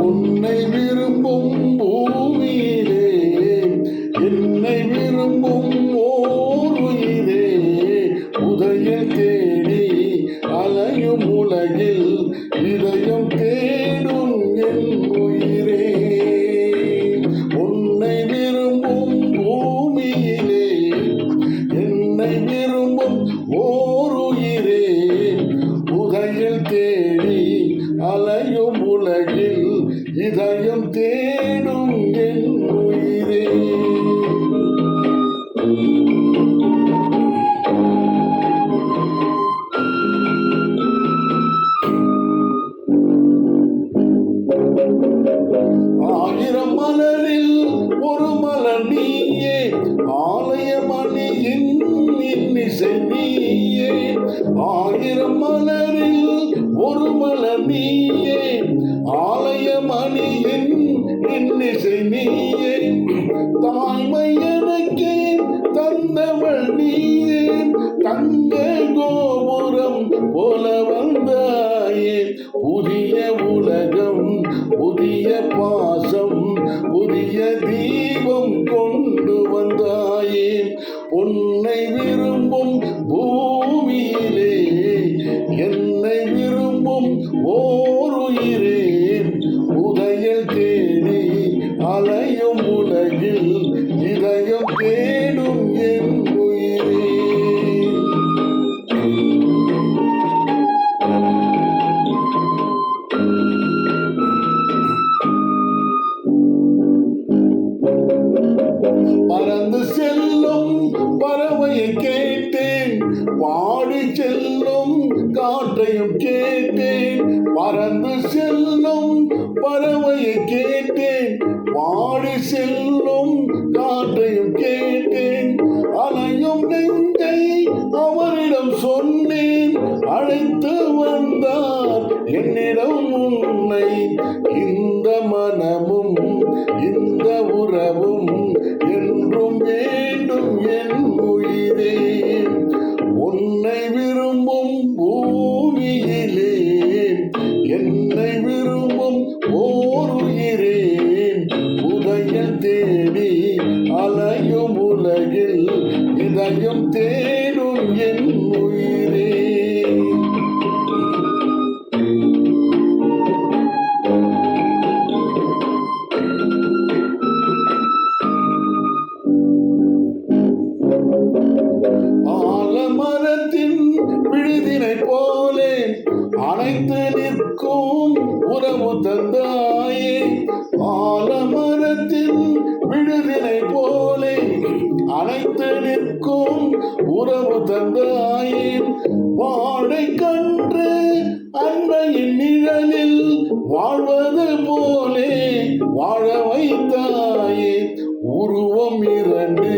உன்னை விரும்பும் பூமியிலே என்னை விரும்பும் ஓர் உயிரே, உதயம் தேடி அலையும் உலகில் இதயம் தேடும் என் உயிரே. உன்னை விரும்பும் பூமியிலே என்னை விரும்பும் ஓர் உயிரே, உதயம் தேடி அலையும் உலகில் இதயம் தேடும் என் உயிரே. ஆயிரம் மலரில் ஒரு மலர் நீயே, ஆலய மணியின் இன்னிசை நீயே. ஆயிரம் மலரில் ஒரு மலர் நீயே, ஆலய மணியின் இன்னிசை நீயே. தாய்மை எனக்கே தந்தவள் நீயே, தங்க கோபுரம் போல வந்தாயே. புதிய உலகம் புதிய பாசம் புதிய தீபம் கொண்டு வந்தாயே. பொன்னை விரும்பும் பூமியிலே என்னை விரும்பும் ஓர் உயிரே, உதயம் தேடி அலையும் உலகில் இதயம் தேடும் என் உயிரே. பறந்து செல்லும் பறவையை கேட்டேன், பாடி செல்லும் காற்றையும் கேட்டேன். பறந்து செல்லும் பறவையை கேட்டேன், பாடி செல்லும் காற்றையும் கேட்டேன். அலையும் நெஞ்சை அவரிடம் சொன்னேன், அழைத்து வந்தார் என்னிடம் உன்னை. இந்த மனமும் இந்த உறவும் என்றும் வேண்டும் என் உயிரே. உன்னை விரும்பும் பூமியிலே என்னை விரும்பும் ஓர் உயிரே, உதயம் தேடி அலையும் உலகில் இதயம் தேடும் என் உயிரே. ஆலமரத்தின் விழுதினை போலே அனைத்து நிற்கும் உறவு தந்தாயே. ஆலமரத்தின் விழுதினை போலே அனைத்து நிற்கும் உறவு தந்தாயே. வாழை கன்று அன்னையின் நிழலில் வாழ்வது போலே வாழ வைத்தாயே. உருவம் இரண்டு